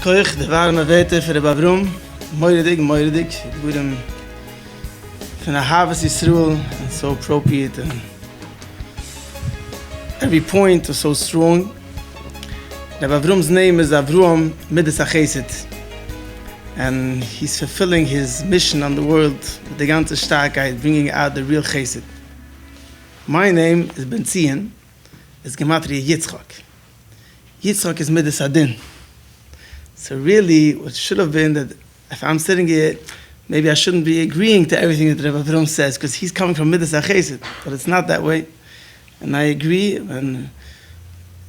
Koich, de warme Werte für de Bavrum. Moiridig. Gudem von der HaRav and so appropriate. And every point was so strong. The Bavrum's name is Avrum Midas HaChesed. And he's fulfilling his mission on the world with the ganze Starkheit, bringing out the real Chesed. My name is Benzion. It's Gematria Yitzchak. Yitzchak is Midas Adin. So really, what should have been that if I'm sitting here, maybe I shouldn't be agreeing to everything that Rebbe Avrum says, because he's coming from Midas HaChesed, but it's not that way. And I agree, and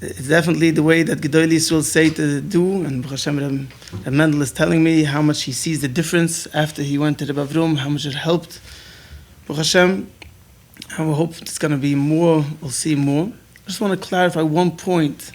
it's definitely the way that Gedolei Yisrael say to do, and Baruch Hashem, Reb Mendel is telling me how much he sees the difference after he went to Rebbe Avrum, how much it helped. Baruch Hashem, and we hope it's going to be more, we'll see more. I just want to clarify one point.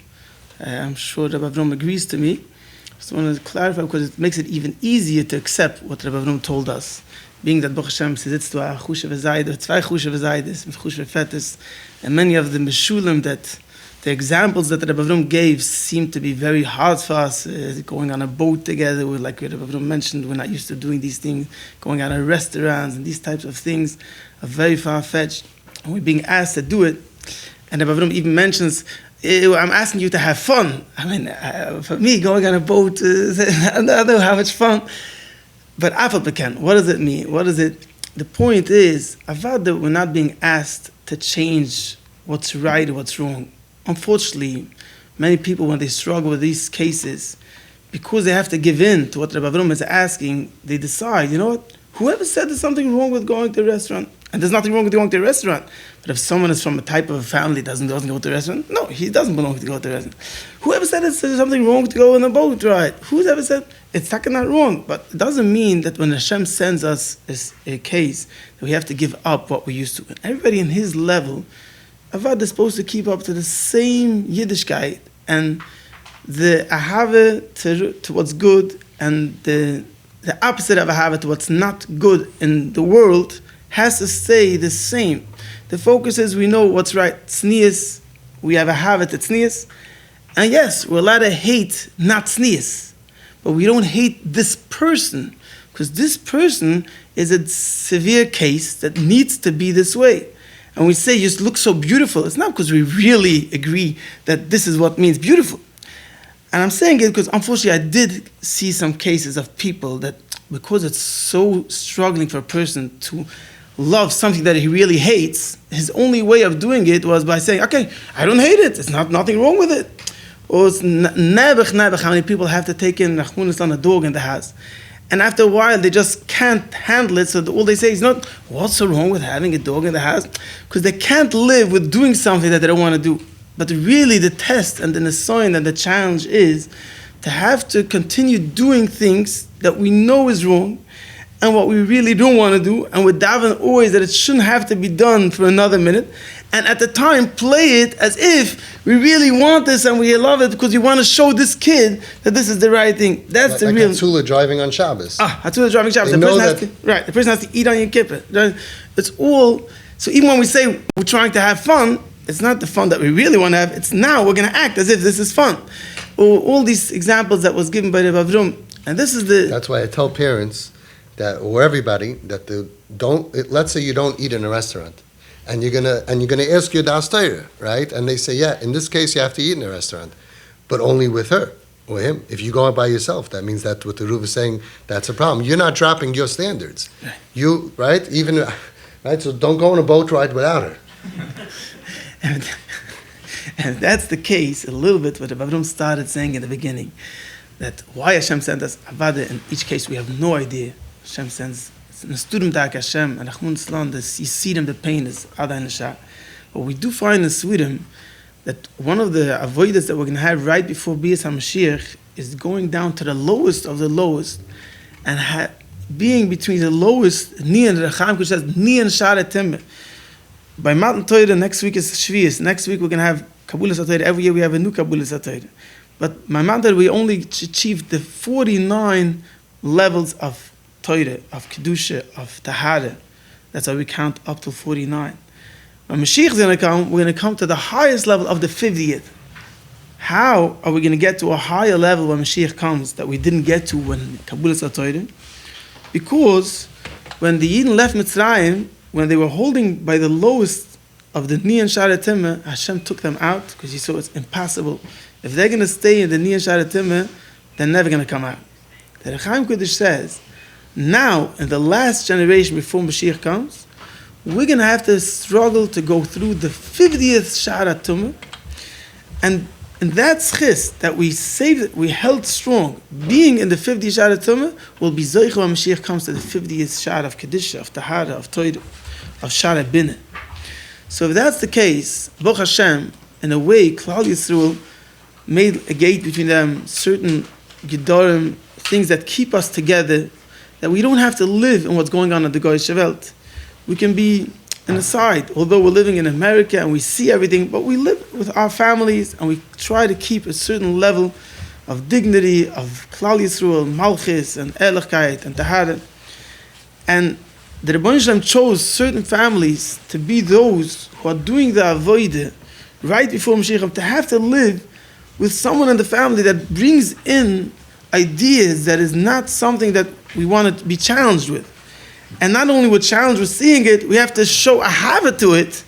I'm sure Rebbe Avrum agrees to me. I just want to clarify because it makes it even easier to accept what Rebbe Avrum told us. Being that Baruch Hashem sitzt du a chushe v'zayde, zwei chushe v'zaydes, with chushe v'fetes, and many of the meshulim that the examples that Rebbe Avrum gave seem to be very hard for us. Going on a boat together, like Rebbe Avrum mentioned, we're not used to doing these things. Going out of restaurants and these types of things are very far-fetched, and we're being asked to do it. And Rebbe Avrum even mentions, I'm asking you to have fun. I mean, for me, going on a boat, I don't know how much fun. But Afal Pekan, what does it mean? What is it? The point is, avad that we're not being asked to change what's right or what's wrong. Unfortunately, many people, when they struggle with these cases, because they have to give in to what Rebbe Avrum is asking, they decide, you know what? Whoever said there's something wrong with going to a restaurant, and there's nothing wrong with going to a restaurant. But if someone is from a type of a family that doesn't go to a restaurant, no, he doesn't belong to go to a restaurant. Whoever said there's something wrong to go on a boat ride, who's ever said it's not wrong? But it doesn't mean that when Hashem sends us a case, that we have to give up what we used to. And everybody in his level, Avad is supposed to keep up to the same Yiddishkeit and the ahava to what's good and the opposite of ahava to what's not good in the world has to stay the same. The focus is we know what's right. Tznius, we have a habit at tznius. And yes, we're allowed to hate not tznius. But we don't hate this person. Because this person is a severe case that needs to be this way. And we say, you look so beautiful. It's not because we really agree that this is what means beautiful. And I'm saying it because unfortunately I did see some cases of people that because it's so struggling for a person to love something that he really hates, his only way of doing it was by saying, okay, I don't hate it. It's nothing wrong with it. Or it's nebech, how many people have to take in Rachmanis on a dog in the house. And after a while, they just can't handle it. So all they say is not, what's so wrong with having a dog in the house? Because they can't live with doing something that they don't want to do. But really the test and the nisayon and the challenge is to have to continue doing things that we know is wrong and what we really don't want to do, and we're davening always that it shouldn't have to be done for another minute, and at the time play it as if we really want this and we love it because you want to show this kid that this is the right thing. That's like the real... Like Hatzula driving on Shabbos. Hatzula driving Shabbos. The person has to eat on Yom Kippur. It's all... So even when we say we're trying to have fun, it's not the fun that we really want to have, it's now we're going to act as if this is fun. All these examples that was given by the Avrum, and this is the... That's why I tell parents that, or everybody, that let's say you don't eat in a restaurant, and you're gonna ask your das Torah, right? And they say, yeah, in this case you have to eat in a restaurant, but only with her or him. If you go out by yourself, that means that what the Ruv is saying, that's a problem. You're not dropping your standards. You, right? Even, right? So don't go on a boat ride without her. And that's the case a little bit what the Avrum started saying in the beginning, that why Hashem sent us Avada. In each case we have no idea. Hashem sends a student back Hashem and Achmun Islam, you see them, the pain is Adai Nashah. But we do find in Sweden that one of the avoidance that we're going to have right before Bias HaMashiach is going down to the lowest of the lowest and being between the lowest Ni and Recham, which says Ni and Shara Timber. By Matan Torah, next week is Shvius. Next week we're going to have Kabbalas HaTorah. Every year we have a new Kabbalas HaTorah. But by Matan Torah we only achieved the 49 levels of Torah, of Kedusha, of Tahara. That's how we count up to 49. When Mashiach is going to come, we're going to come to the highest level of the 50th. How are we going to get to a higher level when Mashiach comes that we didn't get to when Kabbalas HaTorah? Because when the Yidden left Mitzrayim, when they were holding by the lowest of the Ni and Shara Timah, Hashem took them out because He saw it's impossible. If they're going to stay in the Ni and Shara Timah, they're never going to come out. The Rechaim Kodesh says, now, in the last generation before Mashiach comes, we're going to have to struggle to go through the 50th Shara Tumah, and that schis that we saved, we held strong, being in the 50th Shara Tumah, will be Zoicha when Mashiach comes to the 50th Shara of Kedusha, of Tahara, of Toida, of Shara Binah. So if that's the case, Baruch Hashem, in a way, Klal Yisrael made a gate between them, certain Gedorim, things that keep us together, that we don't have to live in what's going on at the Goyish Welt. We can be an aside, although we're living in America and we see everything, but we live with our families and we try to keep a certain level of dignity, of Klal Yisrael, Malchus, and Ehrlichkeit, and Tahara. And the Rebbeinu Shalom chose certain families to be those who are doing the Avodah right before Mashiach, to have to live with someone in the family that brings in ideas that is not something that we want to be challenged with. And not only we're challenged with seeing it, we have to show a habit to it,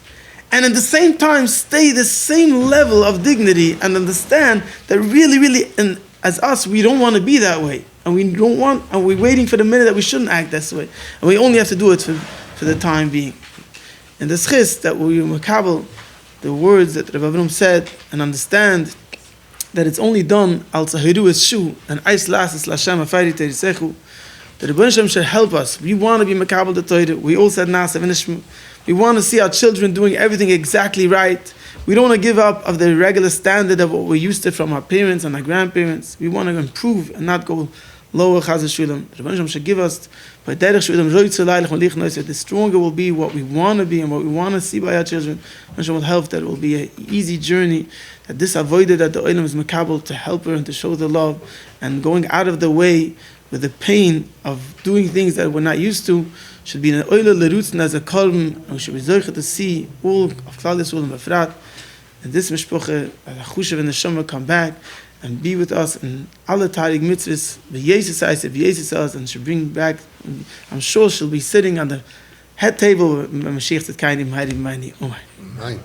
and at the same time stay the same level of dignity and understand that really, and as us, we don't want to be that way. And we're waiting for the minute that we shouldn't act this way. And we only have to do it for the time being. And the schis that we makabel, the words that Rav Avram said, and understand that it's only done al tzahiru es shu and eis las es lashem afayri terisechu. The Rebbeinu Shalom should help us. We want to be makabel the Torah. We all said Nasa v'nishmu. We want to see our children doing everything exactly right. We don't want to give up of the regular standard of what we're used to from our parents and our grandparents. We want to improve and not go lower. Chaz v'shulam. The Rebbeinu Shalom should give us by derech shulam roitzu lailach malich noiseh. The stronger will be what we want to be and what we want to see by our children. The Rebbeinu Shalom will help that it will be an easy journey. That this avoided that the olam is makabel to help her and to show the love and going out of the way with the pain of doing things that we're not used to, should be an oila lerutzen as a kolm, and we should be zoicha to see all of Klal Yisrael and Befrat, and this mishpoche, as a chushav and the shama come back and be with us in alle tarig mitzvahs, v'yesis us, and should bring back, I'm sure she'll be sitting on the head table with Mashiach Tzedkayim Hayri Mayni Omar. Right.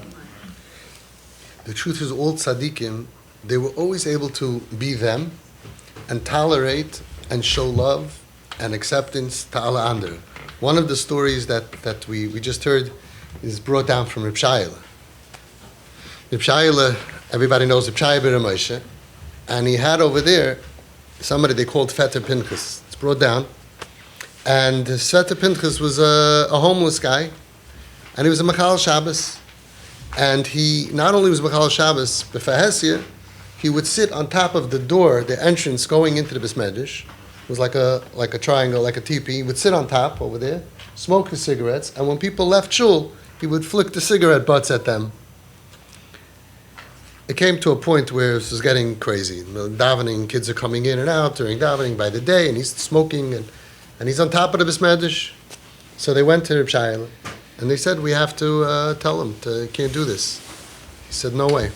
The truth is, all tzaddikim, they were always able to be them and tolerate and show love and acceptance to alle andere. One of the stories that we just heard is brought down from Reb Shayla. Reb Shayla, everybody knows Reb Shayla ben Moshe, and he had over there somebody they called Fetter Pinchas. It's brought down, and Fetter Pinchas was a homeless guy, and he was a Machal Shabbos, and he not only was Machal Shabbos, but Fahesia, he would sit on top of the door, the entrance going into the Beis Medrash. It was like a triangle, like a teepee. He would sit on top over there, smoke his cigarettes, and when people left shul, he would flick the cigarette butts at them. It came to a point where this was getting crazy. The davening, kids are coming in and out during davening by the day, and he's smoking, and he's on top of the Beis Medrash. So they went to Reb Shayla, and they said, we have to tell him, can't do this. He said, no way.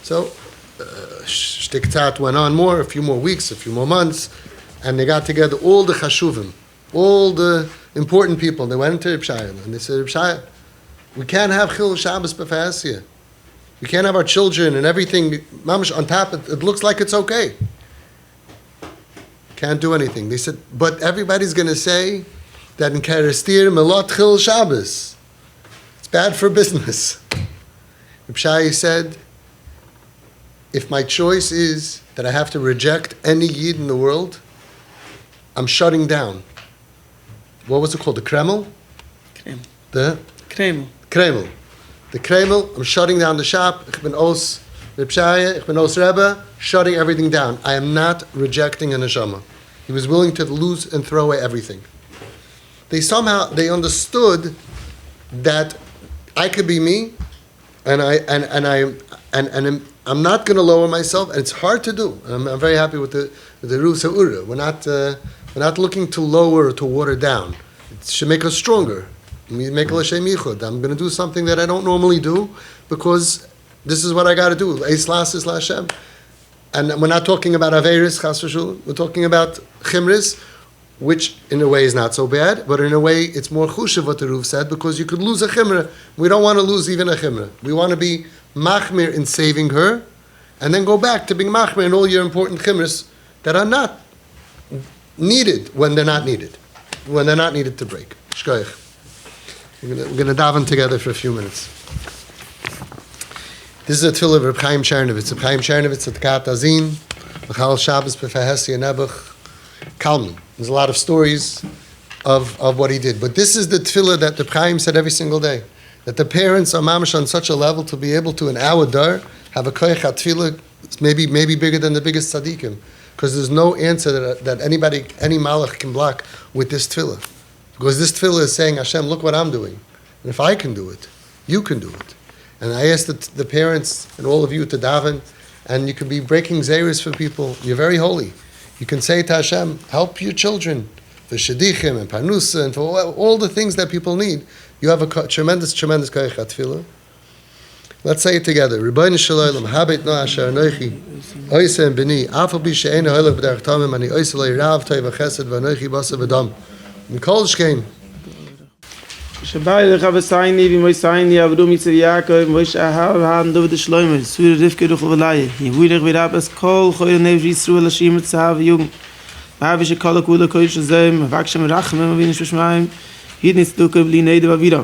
So, shtiktat went on more, a few more weeks, a few more months, and they got together all the chashuvim, all the important people. They went into Reb Shayla, and they said, Reb Shayla, we can't have Chil Shabbos b'Fahasia. We can't have our children and everything, mamash, on top. It looks like it's okay. Can't do anything. They said, but everybody's going to say that in Karistir Melot Chil Shabbos. It's bad for business. Reb Shayla said, if my choice is that I have to reject any Yid in the world, I'm shutting down. What was it called? The Kreml? Kreml. The? Kreml. Kreml. The Kreml, I'm shutting down the shop. Ich bin aus Reb Shaya, ich bin aus Rebbe, shutting everything down. I am not rejecting a neshama. He was willing to lose and throw away everything. They understood that I could be me, and I'm not going to lower myself, and it's hard to do. And I'm very happy with the Rusa Ura. We're not looking to lower or to water down. It should make us stronger. I'm going to do something that I don't normally do, because This is what I got to do. Eis lasis LaHashem. And we're not talking about Averis, Chas v'shul. We're talking about Chimris, which in a way is not so bad, but in a way it's more chushav what the Ruv said, because you could lose a Chimra. We don't want to lose even a Chimra. We want to be machmir in saving her, and then go back to being machmir in all your important Chimras that are not needed when they're not needed. When they're not needed to break. Shkoich. We're going to daven together for a few minutes. This is a tefillah of Reb Chaim Chernovitz. Reb Chaim Chernovitz at Kat Azin, L'chal Shabbos B'Fehesi Nebuch, Kalman. There's a lot of stories of what he did. But this is the tefillah that Reb Chaim said every single day. That the parents are mamash on such a level to be able to, in our dar, have a koyach tefillah, maybe bigger than the biggest tzaddikim. Because there's no answer that anybody, any malach can block with this tefillah. Because this tefillah is saying, Hashem, look what I'm doing. And if I can do it, you can do it. And I ask the parents and all of you to daven, and you can be breaking zeiros for people. You're very holy. You can say to Hashem, help your children, for shadichim and parnusa, and for all the things that people need. You have a tremendous koyach tefillah. Let's say it together. Rebbeinu Shalom, habet no asher anochi, oisem b'ni, afal bi she'einu holach b'derech tamim, ani oiselei rav toiv v'chesed v'anochi basa v'dam. Mikol shkein. Shabbat lecha v'sayni v'moisayni avru mitzav Yaakov v'moish ahav ha'an David Shlomo Sura Rivka ruch v'layeh Yevuirech v'RESUSCITATION Chol Nevri Yisrael Hashim Tzav v'yugim V'avish kol kula kodesh zayim v'akshem rachamim v'vinish v'shmayim Hidnis duke b'li neide v'avira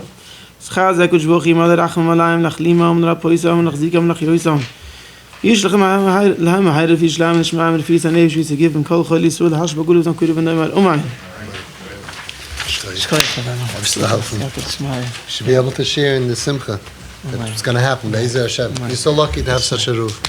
Schaz akush v'ochim al rachamim alayim lachlima om n'rapoisam n'chzikam n'chyoisam Yish lechem lahem ha'ayr v'yish lahem n'shmayim v'fis ha'nev shvis give kol chol Yisrael hash b'gulu v'tam kuru v'nayim al you should be able to share in the simcha. That's what's going to happen. Be'ezeh Hashem. You're so lucky to have such a roof.